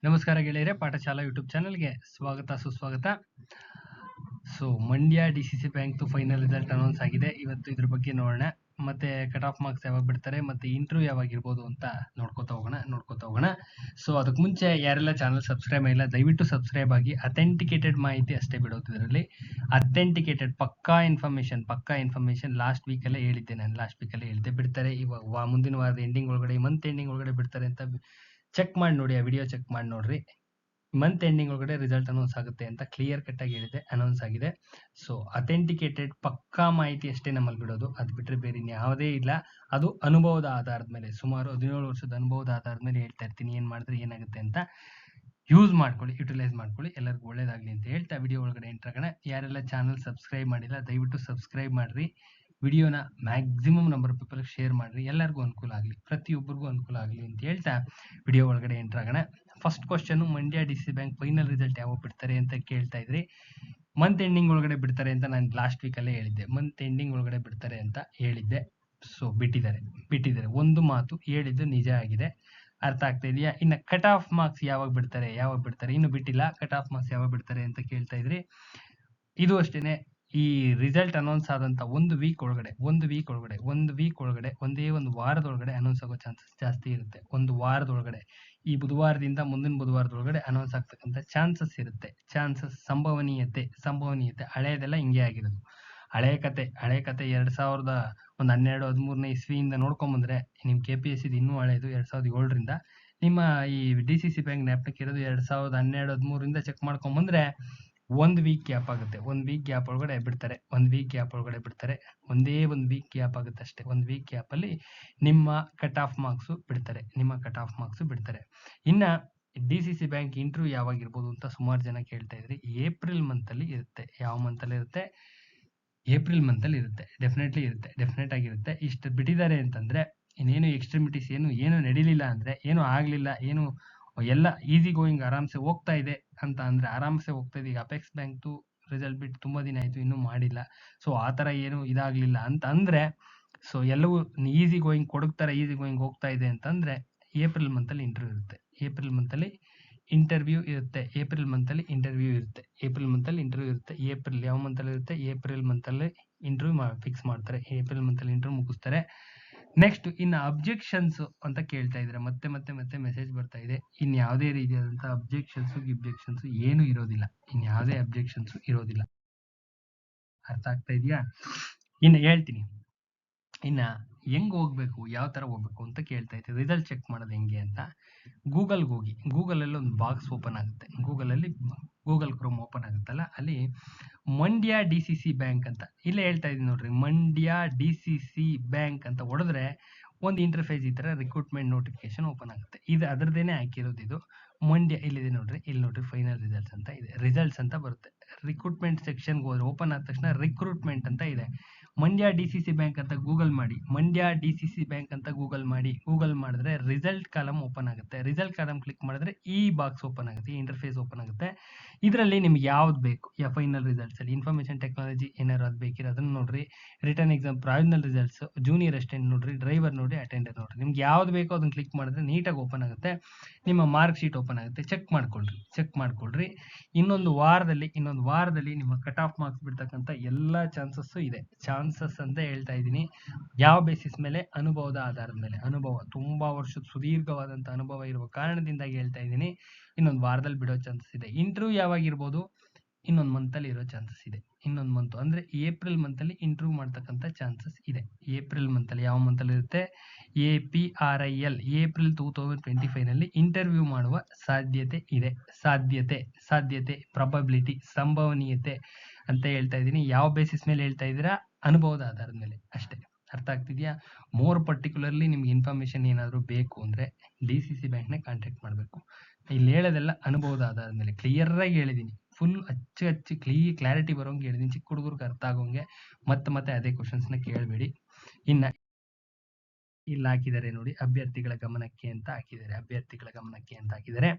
ನಮಸ್ಕಾರ ಗೆಳೆಯರೆ, ಪಾಠಶಾಲಾ ಯೂಟ್ಯೂಬ್ ಚಾನಲ್ಗೆ ಸ್ವಾಗತ ಸುಸ್ವಾಗತ. Mandya DCC bank final result announce ಆಗಿದೆ. ಇವತ್ತು ಇದ್ರ ಬಗ್ಗೆ ನೋಡೋಣ. ಮತ್ತೆ ಕಟ್ ಆಫ್ ಮಾರ್ಕ್ಸ್ ಯಾವಾಗ ಬಿಡ್ತಾರೆ, ಮತ್ತೆ ಇಂಟರ್ವ್ಯೂ ಯಾವಾಗಿರ್ಬೋದು ಅಂತ ನೋಡ್ಕೋತಾ ಹೋಗೋಣ. ಅದಕ್ಕೆ ಮುಂಚೆ ಯಾರೆಲ್ಲ ಚಾನಲ್ ಸಬ್ಸ್ಕ್ರೈಬ್ ಆಗಿಲ್ಲ ದಯವಿಟ್ಟು ಸಬ್ಸ್ಕ್ರೈಬ್ ಆಗಿ. ಅಥೆಂಟಿಕೇಟೆಡ್ ಮಾಹಿತಿ ಅಷ್ಟೇ ಬಿಡೋದು ಇದರಲ್ಲಿ. ಅಥೆಂಟಿಕೇಟೆಡ್ ಪಕ್ಕಾ ಇನ್ಫಾರ್ಮೇಶನ್ ಲಾಸ್ಟ್ ವೀಕಲ್ಲೇ ಹೇಳಿದ್ದೆ ಬಿಡ್ತಾರೆ. ಇವಾಗ ಮುಂದಿನ ವಾರದ ಎಂಡಿಂಗ್ ಒಳಗಡೆ, ಮಂತ್ ಎಂಡಿಂಗ್ ಒಳಗಡೆ ಬಿಡ್ತಾರೆ ಅಂತ ಚೆಕ್ ಮಾಡಿ ನೋಡಿ. ಆ ವಿಡಿಯೋ ಚೆಕ್ ಮಾಡಿ ನೋಡ್ರಿ. ಮಂತ್ ಎಂಡಿಂಗ್ ಒಳಗಡೆ ರಿಸಲ್ಟ್ ಅನೌನ್ಸ್ ಆಗುತ್ತೆ ಅಂತ ಕ್ಲಿಯರ್ ಕಟ್ ಆಗಿ ಹೇಳಿದೆ, ಅನೌನ್ಸ್ ಆಗಿದೆ. ಅಥೆಂಟಿಕೇಟೆಡ್ ಪಕ್ಕಾ ಮಾಹಿತಿ ಅಷ್ಟೇ ನಮ್ಮಲ್ಲಿ ಬಿಡೋದು. ಅದು ಬಿಟ್ಟರೆ ಬೇರೆ ಯಾವುದೇ ಇಲ್ಲ. ಅದು ಅನುಭವದ ಆಧಾರದ ಮೇಲೆ, ಸುಮಾರು 17 ವರ್ಷದ ಅನುಭವದ ಆಧಾರದ ಮೇಲೆ ಹೇಳ್ತಾ ಇರ್ತೀನಿ. ಏನ್ ಮಾಡಿದ್ರೆ ಏನಾಗುತ್ತೆ ಅಂತ ಯೂಸ್ ಮಾಡ್ಕೊಳ್ಳಿ, ಯುಟಿಲೈಸ್ ಮಾಡ್ಕೊಳ್ಳಿ. ಎಲ್ಲರಿಗೂ ಒಳ್ಳೇದಾಗ್ಲಿ ಅಂತ ಹೇಳ್ತಾ ವಿಡಿಯೋ ಒಳಗಡೆ ಎಂಟ್ರಾಗೋಣ. ಯಾರೆಲ್ಲ ಚಾನಲ್ ಸಬ್ಸ್ಕ್ರೈಬ್ ಮಾಡಿಲ್ಲ ದಯವಿಟ್ಟು ಸಬ್ಸ್ಕ್ರೈಬ್ ಮಾಡ್ರಿ. ವಿಡಿಯೋನ ಮ್ಯಾಕ್ಸಿಮಮ್ ನಂಬರ್ ಪೀಪಲ್ ಶೇರ್ ಮಾಡ್ರಿ. ಎಲ್ಲರಿಗೂ ಅನುಕೂಲ ಆಗಲಿ, ಪ್ರತಿಯೊಬ್ಬರಿಗೂ ಅನುಕೂಲ ಆಗಲಿ ಅಂತ ಹೇಳ್ತಾ ವಿಡಿಯೋ ಒಳಗಡೆ ಎಂಟ್ರಾಗೋಣ. First question, Mandya DC bank final result ಯಾವಾಗ ಬಿಡ್ತಾರೆ ಅಂತ ಕೇಳ್ತಾ ಇದ್ರಿ. ಮಂತ್ ಎಂಡಿಂಗ್ ಒಳಗಡೆ ಬಿಡ್ತಾರೆ ಅಂತ ನಾನು ಲಾಸ್ಟ್ ವೀಕ್ ಅಲ್ಲೇ ಹೇಳಿದ್ದೆ. ಮಂತ್ ಎಂಡಿಂಗ್ ಒಳಗಡೆ ಬಿಡ್ತಾರೆ ಅಂತ ಹೇಳಿದ್ದೆ. ಬಿಟ್ಟಿದ್ದಾರೆ. ಒಂದು ಮಾತು ಹೇಳಿದ್ದು ನಿಜ ಆಗಿದೆ. ಅರ್ಥ ಆಗ್ತಾ ಇದೆಯಾ? ಇನ್ನು ಕಟ್ ಆಫ್ ಮಾರ್ಕ್ಸ್ ಯಾವಾಗ ಬಿಡ್ತಾರೆ ಇನ್ನು ಬಿಟ್ಟಿಲ್ಲ. ಕಟ್ ಆಫ್ ಮಾರ್ಕ್ಸ್ ಯಾವಾಗ ಬಿಡ್ತಾರೆ ಅಂತ ಕೇಳ್ತಾ ಇದ್ರಿ. ಇದು ಅಷ್ಟೇನೆ, ಈ ರಿಸಲ್ಟ್ ಅನೌನ್ಸ್ ಆದಂತ ಒಂದು ವೀಕ್ ಒಳಗಡೆ ಒಂದೇ ಒಂದು ವಾರದೊಳಗಡೆ ಅನೌನ್ಸ್ ಆಗೋ ಚಾನ್ಸಸ್ ಜಾಸ್ತಿ ಇರುತ್ತೆ. ಒಂದು ವಾರದೊಳಗಡೆ, ಈ ಬುಧವಾರದಿಂದ ಮುಂದಿನ ಬುಧವಾರದೊಳಗಡೆ ಅನೌನ್ಸ್ ಆಗ್ತಕ್ಕಂಥ ಚಾನ್ಸಸ್ ಇರುತ್ತೆ. ಸಂಭವನೀಯತೆ ಹಳೆಯದೆಲ್ಲ ಹಿಂಗೆ ಆಗಿರೋದು. ಹಳೆ ಕತೆ 2012-13 ಇಸ್ವಿಯಿಂದ ನೋಡ್ಕೊಂಬಂದ್ರೆ ನಿಮ್ KPSC ಇನ್ನೂ ಹಳೆಯದು. 2007ರಿಂದ ನಿಮ್ಮ ಈ DCC ಬ್ಯಾಂಕ್ ಜ್ಞಾಪಕಕ್ಕೆ ಇರೋದು 2012-13ರಿಂದ ಚೆಕ್ ಮಾಡ್ಕೊಂಬಂದ್ರೆ ಒಂದ್ ವೀಕ್ ಗ್ಯಾಪ್ ಆಗುತ್ತೆ. ಒಂದ್ ವೀಕ್ ಗ್ಯಾಪ್ ಒಳಗಡೆ ಬಿಡ್ತಾರೆ. ಒಂದೇ ಒಂದು ವೀಕ್ ಗ್ಯಾಪ್ ಆಗುತ್ತೆ ಅಷ್ಟೇ. ಒಂದ್ ವೀಕ್ ಗ್ಯಾಪ್ ಅಲ್ಲಿ ನಿಮ್ಮ ಕಟ್ ಆಫ್ ಮಾರ್ಕ್ಸ್ ಬಿಡ್ತಾರೆ. ಇನ್ನ DCC ಬ್ಯಾಂಕ್ ಇಂಟರ್ವ್ಯೂ ಯಾವಾಗಿರ್ಬೋದು ಅಂತ ಸುಮಾರು ಜನ ಕೇಳ್ತಾ ಇದ್ರಿ. ಏಪ್ರಿಲ್ ಮಂತ್ ಅಲ್ಲಿ ಇರುತ್ತೆ. ಯಾವ ಮಂತ್ ಅಲ್ಲಿ ಇರುತ್ತೆ? ಏಪ್ರಿಲ್ ಮಂತ್ ಅಲ್ಲಿ ಇರುತ್ತೆ. ಡೆಫಿನೆಟ್ ಆಗಿರುತ್ತೆ. ಇಷ್ಟು ಬಿಟ್ಟಿದ್ದಾರೆ ಅಂತಂದ್ರೆ ಇನ್ನೇನು ಎಕ್ಸ್ಟ್ರಿಮಿಟೀಸ್ ಏನು ನಡೀಲಿಲ್ಲ ಅಂದ್ರೆ, ಏನು ಆಗ್ಲಿಲ್ಲ, ಏನು ಎಲ್ಲ ಈಸಿ ಗೋಯಿಂಗ್ ಆರಾಮ್ಸೆ ಹೋಗ್ತಾ ಇದೆ ಅಂತ ಅಂದ್ರೆ ಆರಾಮ್ಸೆ ಹೋಗ್ತಾ ಇದೆ. ಈಗ ಅಪೆಕ್ಸ್ ಬ್ಯಾಂಕ್ ರಿಸಲ್ಟ್ ಬಿಟ್ಟು ತುಂಬಾ ದಿನ ಆಯ್ತು, ಇನ್ನೂ ಮಾಡಿಲ್ಲ. ಆ ತರ ಏನು ಇದಾಗ್ಲಿಲ್ಲ ಅಂತ ಅಂದ್ರೆ, ಎಲ್ಲವೂ ಈಸಿ ಗೋಯಿಂಗ್ ಹೋಗ್ತಾ ಇದೆ ಅಂತಂದ್ರೆ ಏಪ್ರಿಲ್ ಮಂತ್ ಅಲ್ಲಿ ಇಂಟರ್ವ್ಯೂ ಇರುತ್ತೆ. ಏಪ್ರಿಲ್ ಮಂತ್ ಅಲ್ಲಿ ಇಂಟರ್ವ್ಯೂ ಇರುತ್ತೆ. ಏಪ್ರಿಲ್ ಯಾವ ಮಂತ್ ಅಲ್ಲಿ ಇರುತ್ತೆ? ಏಪ್ರಿಲ್ ಮಂತ್ ಅಲ್ಲಿ ಇಂಟರ್ವ್ಯೂ ಫಿಕ್ಸ್ ಮಾಡ್ತಾರೆ. ಏಪ್ರಿಲ್ ಮಂತ್ ಅಲ್ಲಿ ಇಂಟರ್ವ್ಯೂ ಮುಗಿಸ್ತಾರೆ. ನೆಕ್ಸ್ಟ್, ಇನ್ನು ಅಬ್ಜೆಕ್ಷನ್ಸ್ ಅಂತ ಕೇಳ್ತಾ ಇದ್ರೆ ಮತ್ತೆ ಮೆಸೇಜ್ ಬರ್ತಾ ಇದೆ. ಇನ್ ಯಾವುದೇ ರೀತಿಯಾದಂತಹ ಅಬ್ಜೆಕ್ಷನ್ಸ್ ಏನು ಇರೋದಿಲ್ಲ. ಅರ್ಥ ಆಗ್ತಾ ಇದೆಯಾ? ಇನ್ನು ಹೇಳ್ತೀನಿ. ಇನ್ನ ಹೆಂಗ್ ಹೋಗ್ಬೇಕು, ಯಾವ ತರ ಹೋಗ್ಬೇಕು ಅಂತ ಕೇಳ್ತಾ ಇದ್ದೆ. ರಿಸಲ್ಟ್ ಚೆಕ್ ಮಾಡೋದು ಹೆಂಗೆ ಅಂತ ಗೂಗಲ್ಗೆ ಹೋಗಿ. ಗೂಗಲಲ್ಲಿ ಒಂದು ಬಾಕ್ಸ್ ಓಪನ್ ಆಗುತ್ತೆ. ಗೂಗಲ್ ಕ್ರೋಮ್ ಓಪನ್ ಆಗುತ್ತಲ್ಲ, ಅಲ್ಲಿ ಮಂಡ್ಯ DCC ಬ್ಯಾಂಕ್ ಅಂತ ಇಲ್ಲೇ ಹೇಳ್ತಾ ಇದೀನಿ ನೋಡ್ರಿ. ಮಂಡ್ಯ DCC ಬ್ಯಾಂಕ್ ಅಂತ ಹೊಡೆದ್ರೆ ಒಂದು ಇಂಟರ್ಫೇಸ್ ಈ ತರ ರಿಕ್ರೂಟ್ಮೆಂಟ್ ನೋಟಿಫಿಕೇಶನ್ ಓಪನ್ ಆಗುತ್ತೆ. ಇದು ಅದರದೇನೆ ಹಾಕಿರೋದು. ಇದು ಮಂಡ್ಯ ಇಲ್ಲಿ ನೋಡ್ರಿ ಫೈನಲ್ ರಿಸಲ್ಟ್ಸ್ ಅಂತ ಇದೆ. ರಿಸಲ್ಟ್ಸ್ ಅಂತ ಬರುತ್ತೆ. ರಿಕ್ರೂಟ್ಮೆಂಟ್ ಸೆಕ್ಷನ್ಗೆ ಹೋದ್ರೆ ಓಪನ್ ಆದ ತಕ್ಷಣ ರಿಕ್ರೂಟ್ಮೆಂಟ್ ಅಂತ ಇದೆ. ಮಂಡ್ಯ DCC ಬ್ಯಾಂಕ್ ಅಂತ ಗೂಗಲ್ ಮಾಡಿ. ಗೂಗಲ್ ಮಾಡಿದ್ರೆ ರಿಸಲ್ಟ್ ಕಾಲಮ್ ಓಪನ್ ಆಗುತ್ತೆ. ರಿಸಲ್ಟ್ ಕಾಲಮ್ ಕ್ಲಿಕ್ ಮಾಡಿದ್ರೆ ಈ ಬಾಕ್ಸ್ ಓಪನ್ ಆಗುತ್ತೆ, ಇಂಟರ್ಫೇಸ್ ಓಪನ್ ಆಗುತ್ತೆ. ಇದರಲ್ಲಿ ನಿಮ್ಗೆ ಯಾವ್ದು ಬೇಕು, ಫೈನಲ್ ರಿಸಲ್ಟ್ಸ್ ಅಲ್ಲಿ ಇನ್ಫಾರ್ಮೇಶನ್ ಟೆಕ್ನಾಲಜಿ ಏನಾದ್ರು ಅದು ಬೇಕಿರೋ ಅದನ್ನ ನೋಡ್ರಿ. Return exam provisional results, junior assistant ನೋಡ್ರಿ, ಡ್ರೈವರ್ ನೋಡಿ, ಅಟೆಂಡರ್ ನೋಡ್ರಿ. ನಿಮ್ಗೆ ಯಾವ್ದು ಬೇಕೋ ಅದನ್ನ ಕ್ಲಿಕ್ ಮಾಡಿದ್ರೆ ನೀಟಾಗಿ ಓಪನ್ ಆಗುತ್ತೆ. ನಿಮ್ಮ ಮಾರ್ಕ್ ಶೀಟ್ ಓಪನ್ ಆಗುತ್ತೆ. ಚೆಕ್ ಮಾಡ್ಕೊಳ್ರಿ. ಇನ್ನೊಂದು ವಾರದಲ್ಲಿ ನಿಮ್ಮ ಕಟ್ ಆಫ್ ಮಾರ್ಕ್ಸ್ ಬಿಡ್ತಕ್ಕಂಥ ಎಲ್ಲಾ ಚಾನ್ಸಸ್ ಇದೆ. ಚಾನ್ಸಸ್ ಅಂತ ಹೇಳ್ತಾ ಇದ್ದೀನಿ. ಯಾವ ಬೇಸಿಸ್ ಮೇಲೆ? ಅನುಭವದ ಆಧಾರದ ಮೇಲೆ. ತುಂಬಾ ವರ್ಷದ ಸುದೀರ್ಘವಾದಂತ ಅನುಭವ ಇರುವ ಕಾರಣದಿಂದಾಗಿ ಹೇಳ್ತಾ ಇದ್ದೀನಿ. ಇನ್ನೊಂದು ವಾರದಲ್ಲಿ ಬಿಡೋ ಚಾನ್ಸಸ್ ಇದೆ. ಇಂಟರ್ವ್ಯೂ ಯಾವಾಗಿರ್ಬೋದು? ಇನ್ನೊಂದು ಮಂತ್ ಅಲ್ಲಿ ಇರೋ ಚಾನ್ಸಸ್ ಇದೆ. ಇನ್ನೊಂದು ಮಂತ್ ಅಂದ್ರೆ ಏಪ್ರಿಲ್ ಮಂತ್ ಅಲ್ಲಿ ಇಂಟರ್ವ್ಯೂ ಮಾಡ್ತಕ್ಕಂಥ ಚಾನ್ಸಸ್ ಇದೆ. ಏಪ್ರಿಲ್ ಮಂತ್ ಅಲ್ಲಿ ಯಾವ ಮಂತ್ ಅಲ್ಲಿ ಇರುತ್ತೆ? APRIL ಏಪ್ರಿಲ್ 2025 ನಲ್ಲಿ ಇಂಟರ್ವ್ಯೂ ಮಾಡುವ ಸಾಧ್ಯತೆ ಇದೆ. ಸಾಧ್ಯತೆ ಪ್ರಾಬಬಿಲಿಟಿ, ಸಂಭವನೀಯತೆ ಅಂತ ಹೇಳ್ತಾ ಇದ್ದೀನಿ. ಯಾವ ಬೇಸಿಸ್ ಮೇಲೆ ಹೇಳ್ತಾ ಇದ್ದೀರಾ? ಅನುಭವದ ಆಧಾರದ ಮೇಲೆ ಅಷ್ಟೇ. ಅರ್ಥ ಆಗ್ತಿದ್ಯಾ? ಮೋರ್ ಪರ್ಟಿಕ್ಯುಲರ್ಲಿ ನಿಮ್ಗೆ ಇನ್ಫಾರ್ಮೇಶನ್ ಏನಾದ್ರು ಬೇಕು ಅಂದ್ರೆ DCC ಬ್ಯಾಂಕ್ನ ಕಾಂಟ್ಯಾಕ್ಟ್ ಮಾಡಬೇಕು. ಇಲ್ಲಿ ಹೇಳೋದೆಲ್ಲ ಅನುಭವದ ಆಧಾರದ ಮೇಲೆ ಕ್ಲಿಯರ್ ಆಗಿ ಹೇಳಿದೀನಿ. ಫುಲ್ ಅಚ್ಚು ಕ್ಲಾರಿಟಿ ಬರೋಂಗೆ ಹೇಳಿದೀನಿ. ಚಿಕ್ಕ ಹುಡುಗರಿಗೆ ಅರ್ಥ ಆಗೋಂಗೆ ಮತ್ತೆ ಅದೇ ಕ್ವಶನ್ಸ್ನ ಕೇಳಬೇಡಿ. ಇನ್ನ ಇಲ್ಲಿ ಹಾಕಿದ್ದಾರೆ ನೋಡಿ, ಅಭ್ಯರ್ಥಿಗಳ ಗಮನಕ್ಕೆ ಅಂತ ಹಾಕಿದ್ದಾರೆ.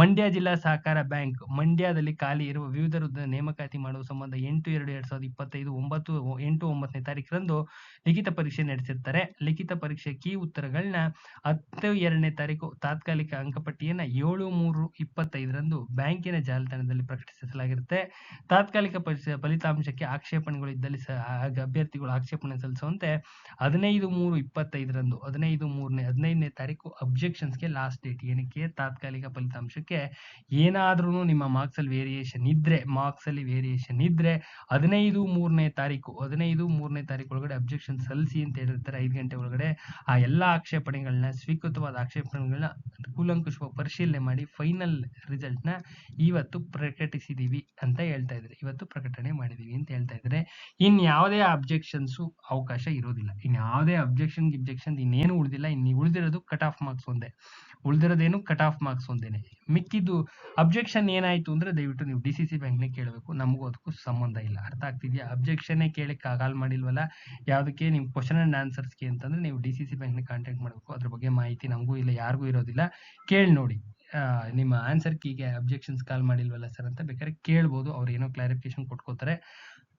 ಮಂಡ್ಯ ಜಿಲ್ಲಾ ಸಹಕಾರ ಬ್ಯಾಂಕ್ ಮಂಡ್ಯದಲ್ಲಿ ಖಾಲಿ ಇರುವ ವಿವಿಧ ಹುದ್ದೆ ನೇಮಕಾತಿ ಮಾಡುವ ಸಂಬಂಧ 8/2/2025 9ನೇ ತಾರೀಕರಂದು ಲಿಖಿತ ಪರೀಕ್ಷೆ ನಡೆಸಿರ್ತಾರೆ. ಲಿಖಿತ ಪರೀಕ್ಷೆ ಕೀ ಉತ್ತರಗಳನ್ನ 10/2ನೇ ತಾರೀಕು ತಾತ್ಕಾಲಿಕ ಅಂಕಪಟ್ಟಿಯನ್ನ 7/3/25ರಂದು ಬ್ಯಾಂಕಿನ ಜಾಲತಾಣದಲ್ಲಿ ಪ್ರಕಟಿಸಲಾಗಿರುತ್ತೆ. ತಾತ್ಕಾಲಿಕ ಪರೀಕ್ಷೆ ಫಲಿತಾಂಶಕ್ಕೆ ಆಕ್ಷೇಪಣೆಗಳು ಇದ್ದಲ್ಲಿ ಅಭ್ಯರ್ಥಿಗಳು ಆಕ್ಷೇಪಣೆ ಸಲ್ಲಿಸುವಂತೆ 15/3/25ರಂದು 15ನೇ ತಾರೀಕು ಅಬ್ಜೆಕ್ಷನ್ಸ್ಗೆ ಲಾಸ್ಟ್ ಡೇಟ್. ಏನಕ್ಕೆ? ತಾತ್ಕಾಲಿಕ ಫಲಿತಾಂಶಕ್ಕೆ ಏನಾದ್ರೂ ನಿಮ್ಮ ಮಾರ್ಕ್ಸ್ ಅಲ್ಲಿ ವೇರಿಯೇಷನ್ ಇದ್ರೆ 15/3ನೇ ತಾರೀಕು ಒಳಗಡೆ ಅಬ್ಜೆಕ್ಷನ್ ಸಲ್ಲಿಸಿ ಅಂತ ಹೇಳಿರ್ತಾರೆ. 5 ಗಂಟೆ ಒಳಗಡೆ ಆ ಎಲ್ಲಾ ಆಕ್ಷೇಪಣೆಗಳನ್ನ, ಸ್ವೀಕೃತವಾದ ಆಕ್ಷೇಪಣೆಗಳನ್ನ ಕೂಲಂಕುಷವಾಗಿ ಪರಿಶೀಲನೆ ಮಾಡಿ ಫೈನಲ್ ರಿಸಲ್ಟ್ ನ ಇವತ್ತು ಪ್ರಕಟಿಸಿದೀವಿ ಅಂತ ಹೇಳ್ತಾ ಇದ್ದಾರೆ. ಇವತ್ತು ಪ್ರಕಟಣೆ ಮಾಡಿದೀವಿ ಅಂತ ಹೇಳ್ತಾ ಇದ್ದಾರೆ. ಇನ್ಯಾವುದೇ ಅಬ್ಜೆಕ್ಷನ್ಸ್ ಅವಕಾಶ ಇರೋದಿಲ್ಲ. ಇನ್ಯಾವುದೇ ಅಬ್ಜೆಕ್ಷನ್ ಇನ್ನೇನು ಉಳಿದಿಲ್ಲ. ಇನ್ನು ಉಳಿದಿರೋದು ಕಟ್ ಆಫ್ ಮಾರ್ಕ್ಸ್ ಒಂದೇ. ಉಳಿದಿರೋದೇನು ಕಟ್ ಆಫ್ ಮಾರ್ಕ್ಸ್ ಒಂದೇನೆ. ಮಿಕ್ಕಿದ್ದು ಅಬ್ಜೆಕ್ಷನ್ ಏನಾಯ್ತು ಅಂದ್ರೆ ದಯವಿಟ್ಟು ನೀವು DCC ಬ್ಯಾಂಕ್ನೇ ಕೇಳಬೇಕು. ನಮಗೂ ಅದಕ್ಕೂ ಸಂಬಂಧ ಇಲ್ಲ. ಅರ್ಥ ಆಗ್ತಿದ್ಯಾ? ಅಬ್ಜೆಕ್ಷನ್ ಕೇಳಕ್ಕೆ ಕಾಲ್ ಮಾಡಿಲ್ವಲ್ಲ, ಯಾವ್ದಕ್ಕೆ? ನಿಮ್ ಕ್ವಶನ್ ಅಂಡ್ ಆನ್ಸರ್ಸ್ಗೆ ಅಂತಂದ್ರೆ ನೀವು DCC ಬ್ಯಾಂಕ್ನ ಕಾಂಟ್ಯಾಕ್ಟ್ ಮಾಡಬೇಕು. ಅದ್ರ ಬಗ್ಗೆ ಮಾಹಿತಿ ನಮಗೂ ಇಲ್ಲ, ಯಾರಿಗೂ ಇರೋದಿಲ್ಲ. ಕೇಳಿ ನೋಡಿ. ನಿಮ್ಮ ಆನ್ಸರ್ ಕೀಗೆ ಅಬ್ಜೆಕ್ಷನ್ಸ್ ಕಾಲ್ ಮಾಡಿಲ್ವಲ್ಲ ಸರ್ ಅಂತ ಬೇಕಾದ್ರೆ ಕೇಳ್ಬೋದು. ಅವ್ರು ಏನೋ ಕ್ಲಾರಿಫಿಕೇಶನ್ ಕೊಟ್ಕೋತಾರೆ.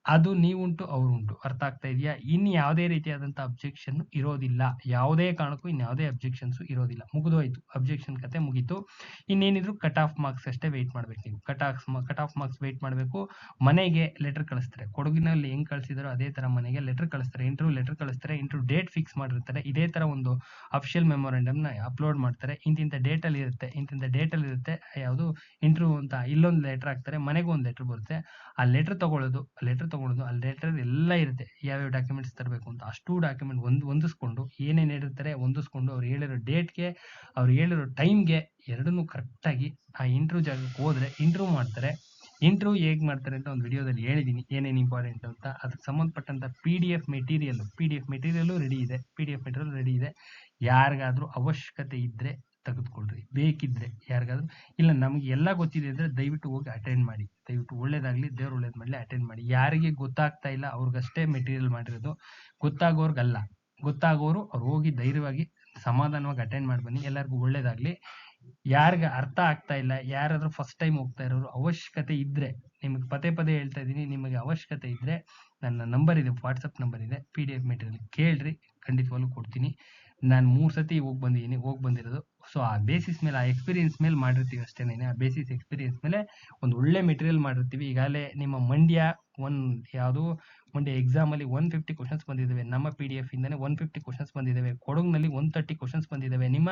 ಅದು ನೀವುಂಟು ಅವ್ರುಂಟು. ಅರ್ಥ ಆಗ್ತಾ ಇದೆಯಾ? ಇನ್ ಯಾವುದೇ ರೀತಿಯಾದಂತ ಅಬ್ಜೆಕ್ಷನ್ ಇರೋದಿಲ್ಲ. ಯಾವುದೇ ಕಾರಣಕ್ಕೂ ಇನ್ಯಾವುದೇ ಅಬ್ಜೆಕ್ಷನ್ಸ್ ಇರೋದಿಲ್ಲ. ಮುಗಿದೋಯ್ತು, ಅಬ್ಜೆಕ್ಷನ್ ಕತೆ ಮುಗೀತು. ಇನ್ನೇನಿದ್ರು ಕಟ್ ಆಫ್ ಮಾರ್ಕ್ಸ್ ಅಷ್ಟೇ ವೆಯ್ಟ್ ಮಾಡ್ಬೇಕು ನೀವು. ಕಟ್ ಆಫ್ ಮಾರ್ಕ್ಸ್ ವೆಯ್ಟ್ ಮಾಡಬೇಕು. ಮನೆಗೆ ಲೆಟರ್ ಕಳಿಸ್ತಾರೆ. ಕೊಡಗಿನಲ್ಲಿ ಹೆಂಗ್ ಕಳಿಸಿದಾರೋ ಅದೇ ತರ ಮನೆಗೆ ಲೆಟರ್ ಕಳಿಸ್ತಾರೆ. ಇಂಟರ್ವ್ಯೂ ಲೆಟರ್ ಕಳಿಸ್ತಾರೆ. ಇಂಟರ್ವ್ಯೂ ಡೇಟ್ ಫಿಕ್ಸ್ ಮಾಡಿರ್ತಾರೆ. ಇದೇ ತರ ಒಂದು ಅಫಿಷಿಯಲ್ ಮೆಮೊರಂಡಮ್ ನ ಅಪ್ಲೋಡ್ ಮಾಡ್ತಾರೆ. ಇಂತಿಂತ ಡೇಟ್ ಅಲ್ಲಿ ಇರುತ್ತೆ ಯಾವುದು ಇಂಟರ್ವ್ಯೂ ಅಂತ. ಇಲ್ಲೊಂದು ಲೆಟರ್ ಹಾಕ್ತಾರೆ, ಮನೆಗೂ ಒಂದು ಲೆಟರ್ ಬರುತ್ತೆ. ಆ ಲೆಟರ್ ತಗೊಳ್ಳೋದು, ಆ ಲೆಟರ್ ಎಲ್ಲ ಇರುತ್ತೆ. ಯಾವ್ಯಾವ ಡಾಕ್ಯುಮೆಂಟ್ಸ್ ತರಬೇಕು ಅಂತ. ಅಷ್ಟು ಡಾಕ್ಯುಮೆಂಟ್ ಹೊಂದಿಸ್ಕೊಂಡು ಏನೇನ್ ಹೇಳಿರ್ತಾರೆ ಹೊಂದಿಸ್ಕೊಂಡು ಅವ್ರು ಹೇಳಿರೋ ಡೇಟ್ಗೆ, ಅವ್ರು ಹೇಳಿರೋ ಟೈಮ್ಗೆ ಎರಡನ್ನೂ ಕರೆಕ್ಟ್ ಆಗಿ ಆ ಇಂಟರ್ವ್ಯೂ ಜಾಗಕ್ಕೆ ಹೋದ್ರೆ ಇಂಟರ್ವ್ಯೂ ಮಾಡ್ತಾರೆ. ಇಂಟರ್ವ್ಯೂ ಹೇಗ್ ಮಾಡ್ತಾರೆ ಅಂತ ಒಂದು ವಿಡಿಯೋದಲ್ಲಿ ಹೇಳಿದೀನಿ, ಏನೇನ್ ಇಂಪಾರ್ಟೆಂಟ್ ಅಂತ. ಅದಕ್ಕೆ ಸಂಬಂಧಪಟ್ಟಂತ PDF ಮೆಟೀರಿಯಲ್ ರೆಡಿ ಇದೆ. ಯಾರಿಗಾದ್ರೂ ಅವಶ್ಯಕತೆ ಇದ್ರೆ ತೆಗೆದುಕೊಳ್ರಿ. ಬೇಕಿದ್ರೆ ಯಾರಿಗಾದ್ರೂ, ಇಲ್ಲ ನಮ್ಗೆ ಎಲ್ಲ ಗೊತ್ತಿದೆ ಅಂದ್ರೆ ದಯವಿಟ್ಟು ಹೋಗಿ ಅಟೆಂಡ್ ಮಾಡಿ. ದಯವಿಟ್ಟು ಒಳ್ಳೇದಾಗ್ಲಿ, ದೇವ್ರು ಒಳ್ಳೇದ್ ಮಾಡ್ಲಿ, ಅಟೆಂಡ್ ಮಾಡಿ. ಯಾರಿಗೆ ಗೊತ್ತಾಗ್ತಾ ಇಲ್ಲ ಅವ್ರಿಗಷ್ಟೇ ಮೆಟೀರಿಯಲ್ ಮಾಡಿರೋದು, ಗೊತ್ತಾಗೋರ್ಗಲ್ಲ. ಗೊತ್ತಾಗೋರು ಅವ್ರು ಹೋಗಿ ಧೈರ್ಯವಾಗಿ ಸಮಾಧಾನವಾಗಿ ಅಟೆಂಡ್ ಮಾಡಿ ಬನ್ನಿ. ಎಲ್ಲರಿಗೂ ಒಳ್ಳೇದಾಗ್ಲಿ. ಯಾರಿಗ ಅರ್ಥ ಆಗ್ತಾ ಇಲ್ಲ, ಯಾರಾದ್ರೂ ಫಸ್ಟ್ ಟೈಮ್ ಹೋಗ್ತಾ ಇರೋರು ಅವಶ್ಯಕತೆ ಇದ್ರೆ, ನಿಮಗೆ ಪದೇ ಹೇಳ್ತಾ ಇದೀನಿ, ನಿಮಗೆ ಅವಶ್ಯಕತೆ ಇದ್ರೆ ನನ್ನ ನಂಬರ್ ಇದೆ, ವಾಟ್ಸಪ್ ನಂಬರ್ ಇದೆ. PDF ಮೆಟೀರಿಯಲ್ ಕೇಳ್ರಿ, ಖಂಡಿತವಾಗ್ಲೂ ಕೊಡ್ತೀನಿ. ನಾನು 3 ಸತಿ ಬಂದಿರೋದು. ಸೊ ಆ ಬೇಸಿಸ್ ಮೇಲೆ, ಆ ಎಕ್ಸ್ಪೀರಿಯನ್ಸ್ ಮೇಲೆ ಮಾಡಿರ್ತೀವಿ ಅಷ್ಟೇನೆ. ಆ ಬೇಸಿಸ್ ಎಕ್ಸ್ಪೀರಿಯನ್ಸ್ ಮೇಲೆ ಒಂದು ಒಳ್ಳೆ ಮೆಟೀರಿಯಲ್ ಮಾಡಿರ್ತೀವಿ. ಈಗಾಗಲೇ ನಿಮ್ಮ ಮಂಡ್ಯ ಎಕ್ಸಾಮ್ ಅಲ್ಲಿ 150 ಕ್ವಶನ್ಸ್ ಬಂದಿದ್ದಾವೆ. ನಮ್ಮ PDF ಇಂದಾನೆ 150 ಕ್ವಶನ್ಸ್ ಬಂದಿದ್ದಾವೆ. ಕೊಡಗಿನಲ್ಲಿ 130 ಕ್ವಶನ್ಸ್ ಬಂದಿದ್ದಾವೆ. ನಿಮ್ಮ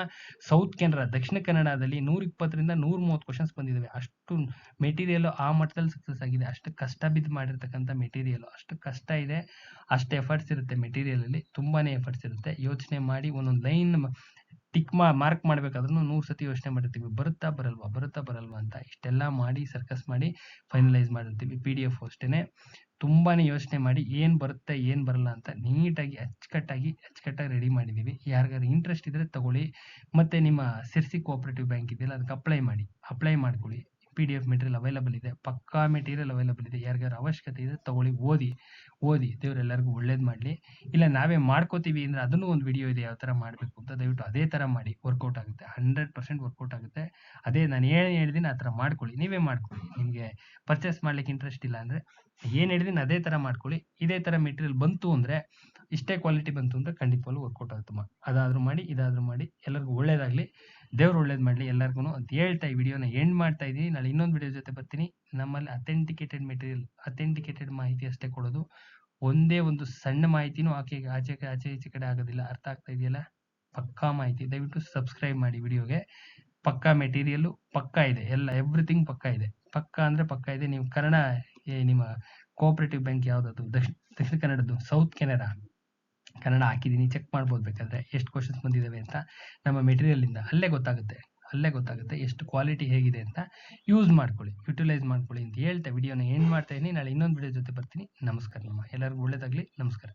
ಸೌತ್ ಕೆನರಾ, ದಕ್ಷಿಣ ಕನ್ನಡದಲ್ಲಿ 120ರಿಂದ 130 ಕ್ವಶನ್ಸ್ ಬಂದಿದ್ದಾವೆ. ಅಷ್ಟು ಮೆಟೀರಿಯಲ್ ಆ ಮಟ್ಟದಲ್ಲಿ ಸಕ್ಸಸ್ ಆಗಿದೆ. ಅಷ್ಟು ಕಷ್ಟ ಬಿದ್ದು ಮಾಡಿರ್ತಕ್ಕಂಥ ಮೆಟೀರಿಯಲ್, ಅಷ್ಟು ಕಷ್ಟ ಇದೆ, ಅಷ್ಟು ಎಫರ್ಟ್ಸ್ ಇರುತ್ತೆ ಮೆಟೀರಿಯಲ್ ಅಲ್ಲಿ. ತುಂಬಾನೇ ಎಫರ್ಟ್ಸ್ ಇರುತ್ತೆ. ಯೋಚನೆ ಮಾಡಿ ಒಂದೊಂದು ಲೈನ್ ಟಿಕ್ ಮಾರ್ಕ್ ಮಾಡ್ಬೇಕಾದ್ರೂ 100 ಸತಿ ಯೋಚನೆ ಮಾಡಿರ್ತೀವಿ. ಬರುತ್ತಾ ಬರಲ್ವಾ ಅಂತ. ಇಷ್ಟೆಲ್ಲ ಮಾಡಿ ಸರ್ಕಸ್ ಮಾಡಿ ಫೈನಲೈಸ್ ಮಾಡಿರ್ತೀವಿ. PDF ಅಷ್ಟೇನೆ. ತುಂಬಾನೇ ಯೋಚನೆ ಮಾಡಿ ಏನ್ ಬರುತ್ತೆ ಏನ್ ಬರಲ್ಲ ಅಂತ ನೀಟಾಗಿ ಅಚ್ಚುಕಟ್ಟಾಗಿ ರೆಡಿ ಮಾಡಿದೀವಿ. ಯಾರಿಗಾದ್ರು ಇಂಟ್ರೆಸ್ಟ್ ಇದ್ರೆ ತಗೊಳ್ಳಿ. ಮತ್ತೆ ನಿಮ್ಮ ಸಿರ್ಸಿ ಕೋಆಪರೇಟಿವ್ ಬ್ಯಾಂಕ್ ಇದೆಯಲ್ಲ, ಅದಕ್ಕೆ ಅಪ್ಲೈ ಮಾಡ್ಕೊಳ್ಳಿ. PDF ಮೆಟೀರಿಯಲ್ ಅವೈಲಬಲ್ ಇದೆ. ಪಕ್ಕಾ ಮೆಟೀರಿಯಲ್ ಅವೈಲಬಲ್ ಇದೆ. ಯಾರಿಗಾರು ಅವಶ್ಯಕತೆ ಇದೆ ತಗೊಳ್ಳಿ, ಓದಿ. ದೇವ್ರೆಲ್ಲರಿಗೂ ಒಳ್ಳೇದ್ ಮಾಡ್ಲಿ. ಇಲ್ಲ ನಾವೇ ಮಾಡ್ಕೋತೀವಿ ಅಂದ್ರೆ ಅದನ್ನು ಒಂದು ವಿಡಿಯೋ ಇದೆ ಯಾವ ತರ ಮಾಡ್ಬೇಕು ಅಂತ. ದಯವಿಟ್ಟು ಅದೇ ತರ ಮಾಡಿ. ವರ್ಕೌಟ್ ಆಗುತ್ತೆ, 100% ವರ್ಕೌಟ್ ಆಗುತ್ತೆ. ಅದೇ ನಾನು ಹೇಳಿದೀನಿ ಆ ತರ ಮಾಡ್ಕೊಳ್ಳಿ. ನೀವೇ ಮಾಡ್ಕೊಳ್ಳಿ. ನಿಮ್ಗೆ ಪರ್ಚೇಸ್ ಮಾಡ್ಲಿಕ್ಕೆ ಇಂಟ್ರೆಸ್ಟ್ ಇಲ್ಲ ಅಂದ್ರೆ ಏನ್ ಹೇಳಿದೀನಿ ಅದೇ ತರ ಮಾಡ್ಕೊಳ್ಳಿ. ಇದೇ ತರ ಮೆಟೀರಿಯಲ್ ಬಂತು ಅಂದ್ರೆ, ಇಷ್ಟೇ ಕ್ವಾಲಿಟಿ ಬಂತು ಅಂದ್ರೆ ಖಂಡಿತವಾಗ್ಲೂ ವರ್ಕೌಟ್ ಆಗುತ್ತಮ್ಮ. ಅದಾದ್ರೂ ಮಾಡಿ, ಇದಾದ್ರೂ ಮಾಡಿ. ಎಲ್ಲರಿಗೂ ಒಳ್ಳೇದಾಗ್ಲಿ, ದೇವ್ರು ಒಳ್ಳೇದ್ ಮಾಡ್ಲಿ ಎಲ್ಲರಿಗೂ ಅಂತ ಹೇಳ್ತಾ ಈ ವಿಡಿಯೋನ ಎಂಡ್ ಮಾಡ್ತಾ ಇದೀನಿ. ನಾಳೆ ಇನ್ನೊಂದು ವಿಡಿಯೋ ಜೊತೆ ಬರ್ತೀನಿ. ನಮ್ಮಲ್ಲಿ ಅಥೆಂಟಿಕೇಟೆಡ್ ಮಾಹಿತಿ ಅಷ್ಟೇ ಕೊಡೋದು. ಒಂದೇ ಒಂದು ಸಣ್ಣ ಮಾಹಿತಿನೂ ಆಚೆ ಈಚೆ ಕಡೆ ಆಗೋದಿಲ್ಲ. ಅರ್ಥ ಆಗ್ತಾ ಇದೆಯಲ್ಲ? ಪಕ್ಕಾ ಮಾಹಿತಿ. ದಯವಿಟ್ಟು ಸಬ್ಸ್ಕ್ರೈಬ್ ಮಾಡಿ ವಿಡಿಯೋಗೆ. ಪಕ್ಕಾ ಮೆಟೀರಿಯಲ್ ಪಕ್ಕಾ ಇದೆ. ಎವ್ರಿಥಿಂಗ್ ಪಕ್ಕಾ ಇದೆ. ಪಕ್ಕಾ ಅಂದ್ರೆ ಪಕ್ಕಾ ಇದೆ. ನೀವು ನಿಮ್ಮ ಕೋಆಪರೇಟಿವ್ ಬ್ಯಾಂಕ್ ಯಾವ್ದದು? ದಕ್ಷಿಣ ಕನ್ನಡದ್ದು, ಸೌತ್ ಕೆನರಾ ಕನ್ನಡ ಹಾಕಿದೀನಿ. ಚೆಕ್ ಮಾಡ್ಬೋದು ಬೇಕಾದ್ರೆ ಎಷ್ಟು ಕ್ವಶನ್ಸ್ ಬಂದಿದ್ದಾವೆ ಅಂತ. ನಮ್ಮ ಮೆಟೀರಿಯಲ್ ಇಂದ ಅಲ್ಲೇ ಗೊತ್ತಾಗುತ್ತೆ ಎಷ್ಟು ಕ್ವಾಲಿಟಿ ಹೇಗಿದೆ ಅಂತ. ಯುಟಿಲೈಸ್ ಮಾಡ್ಕೊಳ್ಳಿ ಅಂತ ಹೇಳ್ತಾ ವಿಡಿಯೋನ ಎಂಡ್ ಮಾಡ್ತಾ ಇದೀನಿ. ನಾಳೆ ಇನ್ನೊಂದು ವಿಡಿಯೋ ಜೊತೆ ಬರ್ತೀನಿ. ನಮಸ್ಕಾರ. ಎಲ್ಲರಿಗೂ ಒಳ್ಳೇದಾಗ್ಲಿ. ನಮಸ್ಕಾರ.